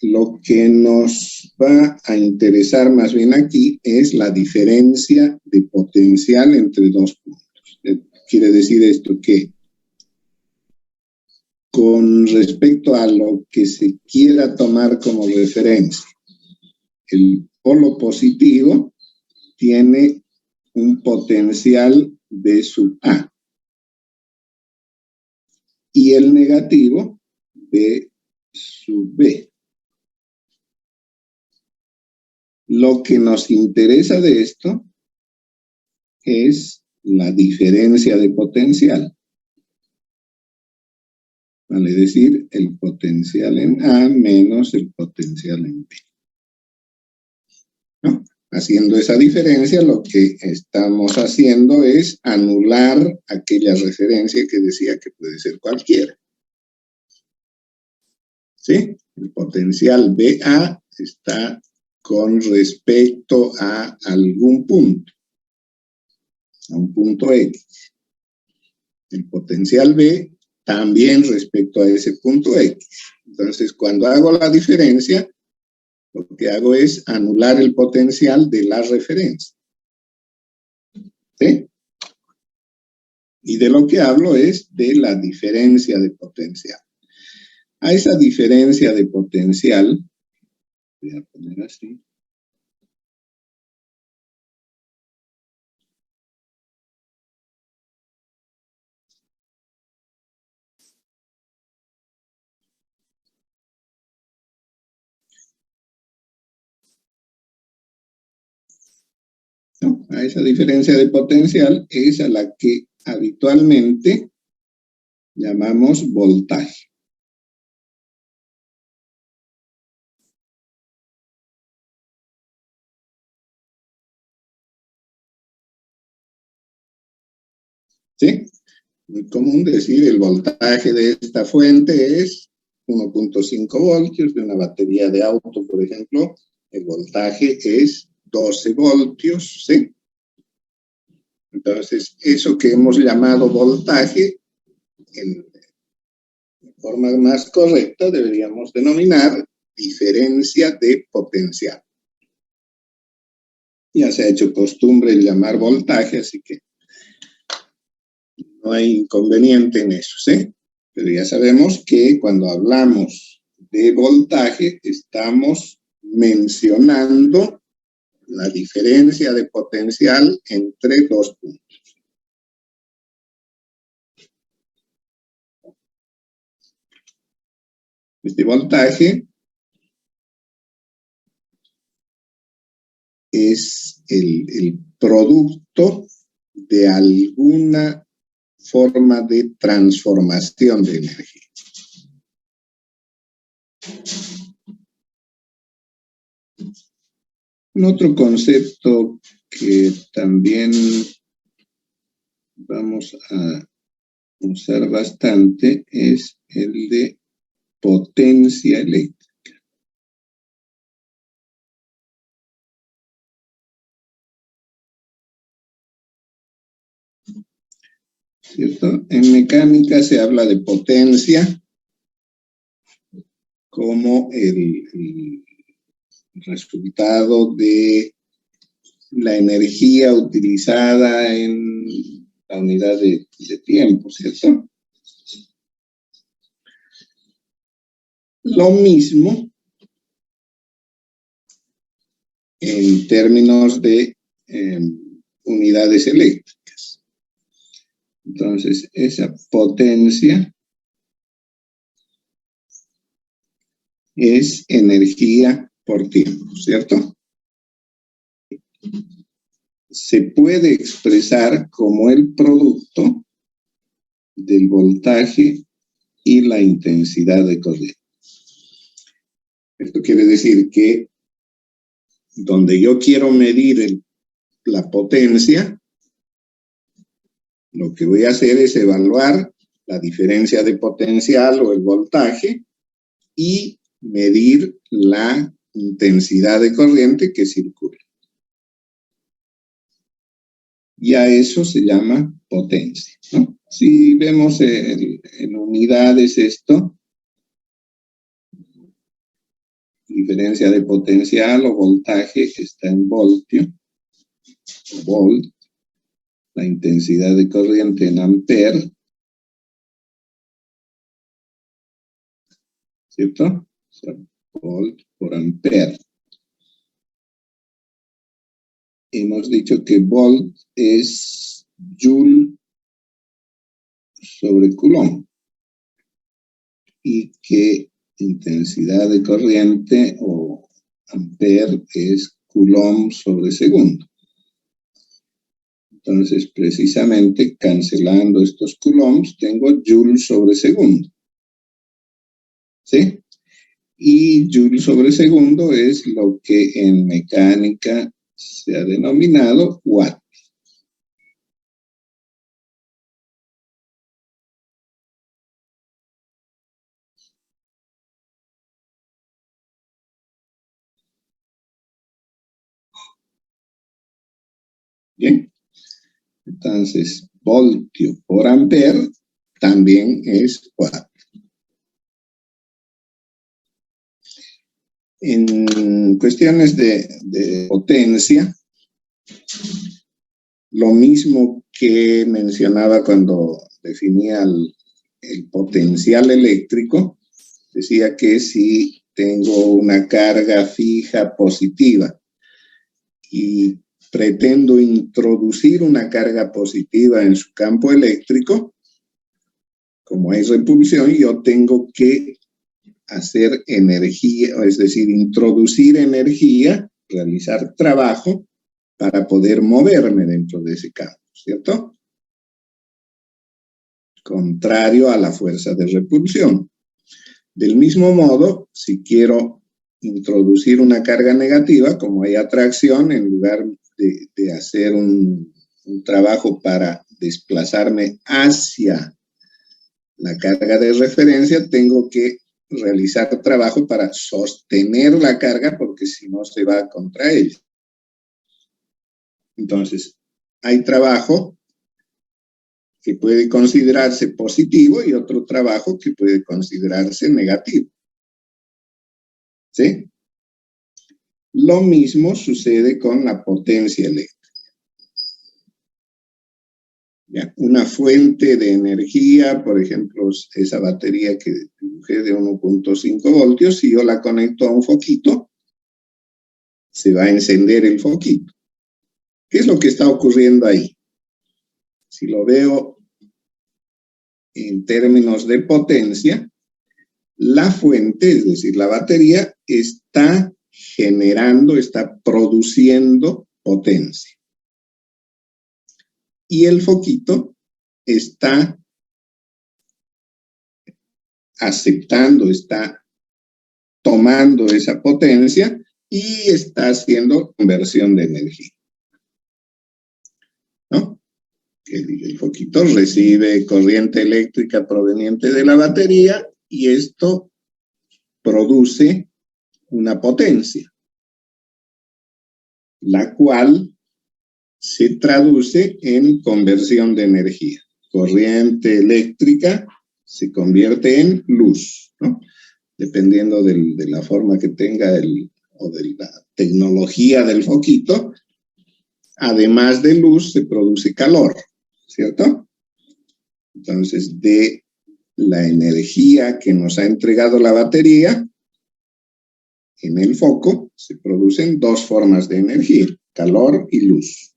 lo que nos va a interesar más bien aquí es la diferencia de potencial entre dos puntos. Quiere decir esto que con respecto a lo que se quiera tomar como referencia, el polo positivo tiene un potencial B sub A y el negativo B sub B. Lo que nos interesa de esto es la diferencia de potencial. Vale decir, el potencial en A menos el potencial en B. ¿No? Haciendo esa diferencia, lo que estamos haciendo es anular aquella referencia que decía que puede ser cualquiera. ¿Sí? El potencial BA está con respecto a algún punto, a un punto X. El potencial B también respecto a ese punto X. Entonces, cuando hago la diferencia, lo que hago es anular el potencial de la referencia. ¿Sí? Y de lo que hablo es de la diferencia de potencial. A esa diferencia de potencial, voy a poner así. No, a esa diferencia de potencial es a la que habitualmente llamamos voltaje. ¿Sí? Muy común decir el voltaje de esta fuente es 1.5 voltios, de una batería de auto, por ejemplo, el voltaje es 12 voltios, ¿sí? Entonces, eso que hemos llamado voltaje, en forma más correcta deberíamos denominar diferencia de potencial. Ya se ha hecho costumbre el llamar voltaje, así que no hay inconveniente en eso, ¿sí? Pero ya sabemos que cuando hablamos de voltaje estamos mencionando la diferencia de potencial entre dos puntos. Este voltaje es el producto de alguna forma de transformación de energía. Un otro concepto que también vamos a usar bastante es el de potencia eléctrica. ¿Cierto? En mecánica se habla de potencia como el resultado de la energía utilizada en la unidad de tiempo, ¿cierto? Lo mismo en términos de unidades eléctricas. Entonces, esa potencia es energía por tiempo, ¿cierto? Se puede expresar como el producto del voltaje y la intensidad de corriente. Esto quiere decir que donde yo quiero medir la potencia, lo que voy a hacer es evaluar la diferencia de potencial o el voltaje y medir la intensidad de corriente que circula. Y a eso se llama potencia, ¿no? Si vemos en unidades esto, diferencia de potencial o voltaje está en voltio, volt, la intensidad de corriente en ampere, ¿cierto? O sea, volt por ampere. Hemos dicho que volt es joule sobre coulomb y que intensidad de corriente o ampere es coulomb sobre segundo. Entonces, precisamente, cancelando estos coulombs, tengo joule sobre segundo. ¿Sí? Y joule sobre segundo es lo que en mecánica se ha denominado watt. Bien. Entonces, voltio por ampere también es watt. En cuestiones de potencia, lo mismo que mencionaba cuando definía el potencial eléctrico, decía que si tengo una carga fija positiva y pretendo introducir una carga positiva en su campo eléctrico, como hay repulsión, yo tengo que hacer energía, es decir, introducir energía, realizar trabajo para poder moverme dentro de ese campo, ¿cierto? Contrario a la fuerza de repulsión. Del mismo modo, si quiero introducir una carga negativa, como hay atracción, en lugar de hacer un trabajo para desplazarme hacia la carga de referencia, tengo que realizar trabajo para sostener la carga, porque si no se va contra ella. Entonces, hay trabajo que puede considerarse positivo y otro trabajo que puede considerarse negativo. ¿Sí? Lo mismo sucede con la potencia eléctrica. ¿Ya? Una fuente de energía, por ejemplo, esa batería que dibujé de 1.5 voltios, si yo la conecto a un foquito, se va a encender el foquito. ¿Qué es lo que está ocurriendo ahí? Si lo veo en términos de potencia, la fuente, es decir, la batería, está generando, está produciendo potencia. Y el foquito está aceptando, está tomando esa potencia y está haciendo conversión de energía. ¿No? El foquito recibe corriente eléctrica proveniente de la batería y esto produce una potencia, la cual se traduce en conversión de energía. Corriente eléctrica se convierte en luz, ¿no? Dependiendo de la forma que tenga o de la tecnología del foquito, además de luz se produce calor, ¿cierto? Entonces, de la energía que nos ha entregado la batería, en el foco se producen dos formas de energía, calor y luz.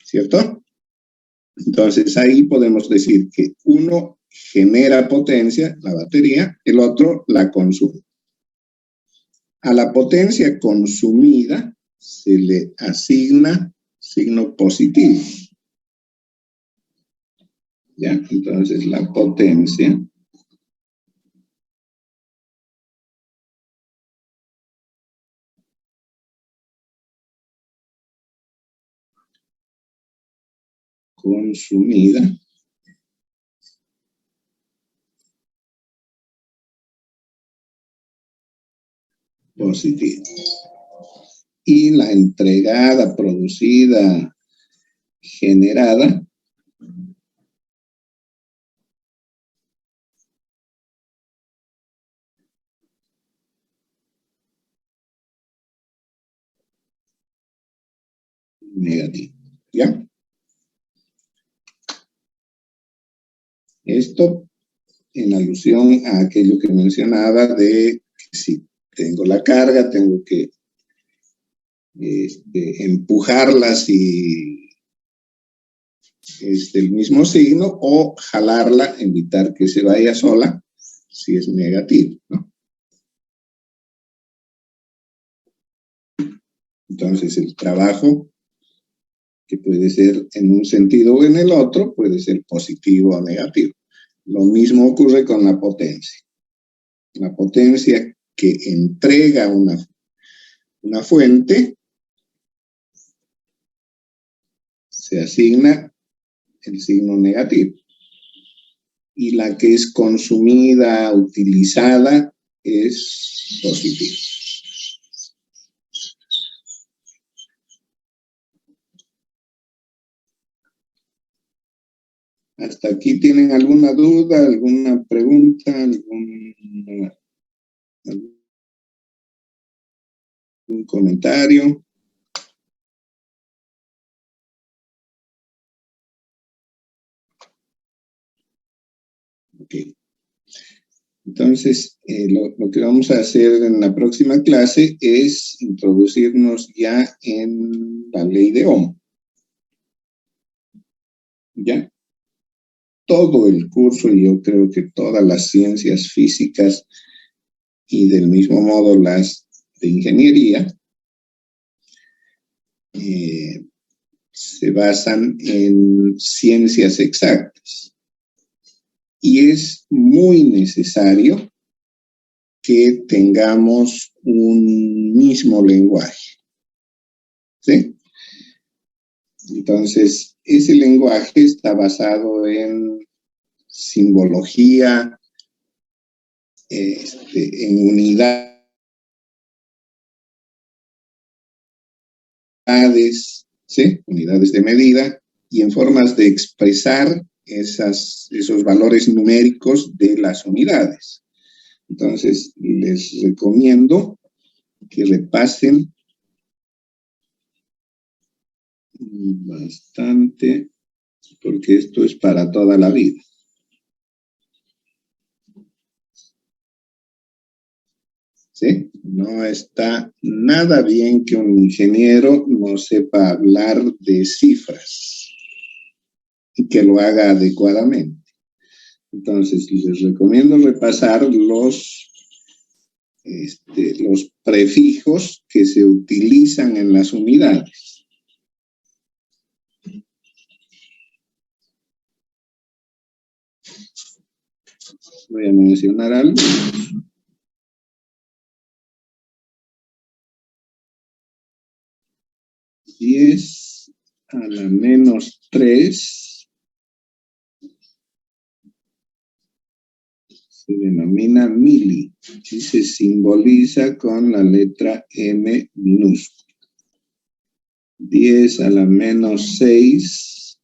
¿Cierto? Entonces ahí podemos decir que uno genera potencia, la batería, el otro la consume. A la potencia consumida se le asigna signo positivo. ¿Ya? Entonces la potencia consumida positiva. Y la entregada, producida, generada negativo. ¿Ya? Esto en alusión a aquello que mencionaba de que si tengo la carga, tengo que empujarla si es del mismo signo o jalarla, evitar que se vaya sola si es negativo, ¿no? Entonces el trabajo, que puede ser en un sentido o en el otro, puede ser positivo o negativo. Lo mismo ocurre con la potencia. La potencia que entrega una fuente se asigna el signo negativo. Y la que es consumida, utilizada, es positiva. ¿Hasta aquí tienen alguna duda, alguna pregunta, algún comentario? Ok. Entonces, lo que vamos a hacer en la próxima clase es introducirnos ya en la ley de Ohm. ¿Ya? Todo el curso, y yo creo que todas las ciencias físicas y del mismo modo las de ingeniería, se basan en ciencias exactas. Y es muy necesario que tengamos un mismo lenguaje. ¿Sí? Entonces, ese lenguaje está basado en simbología, en unidades, ¿sí? Unidades de medida, y en formas de expresar esos valores numéricos de las unidades. Entonces, les recomiendo que repasen bastante, porque esto es para toda la vida. ¿Sí? No está nada bien que un ingeniero no sepa hablar de cifras y que lo haga adecuadamente. Entonces, les recomiendo repasar los prefijos que se utilizan en las unidades. Voy a mencionar algo. 10 a la menos 3 se denomina mili y se simboliza con la letra M minúscula. 10 a la menos 6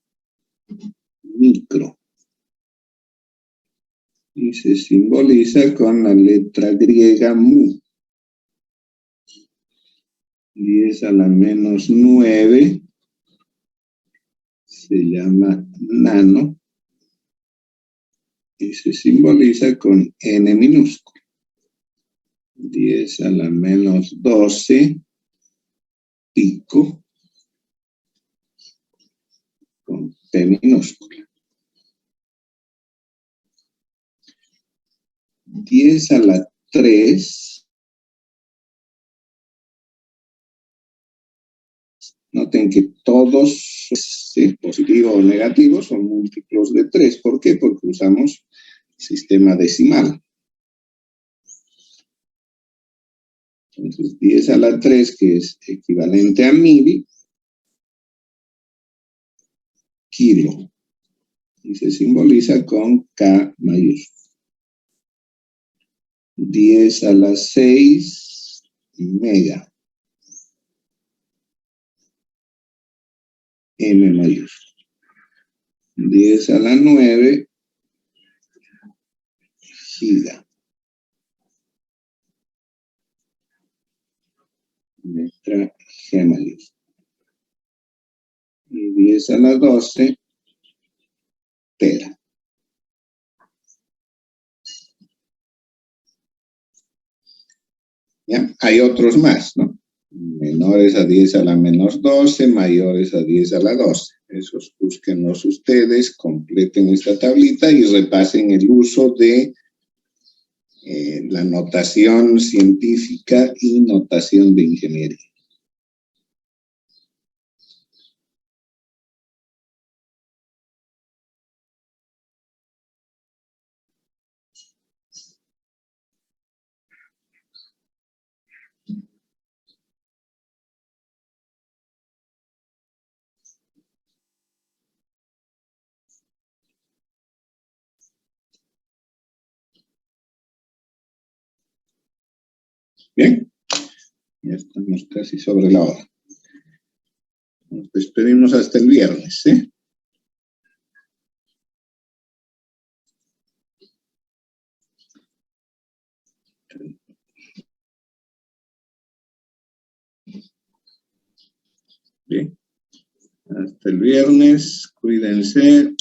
micro y se simboliza con la letra griega mu. 10 a la menos 9 se llama nano y se simboliza con N minúscula. 10 a la menos 12 pico con P minúscula. 10 a la 3, noten que todos, positivos o negativos, son múltiplos de 3. ¿Por qué? Porque usamos sistema decimal. Entonces, 10 a la 3, que es equivalente a 1000, kilo. Y se simboliza con K mayúscula. 10 a la 6, mega. M mayúscula. 10 a la 9, giga. Letra G mayúscula. 10 a la 12 tera. ¿Ya? Hay otros más, ¿no? Menores a 10 a la menos 12, mayores a 10 a la 12. Esos búsquenlos ustedes, completen esta tablita y repasen el uso de la notación científica y notación de ingeniería. Bien, ya estamos casi sobre la hora. Nos despedimos hasta el viernes, ¿sí? Bien, hasta el viernes, cuídense.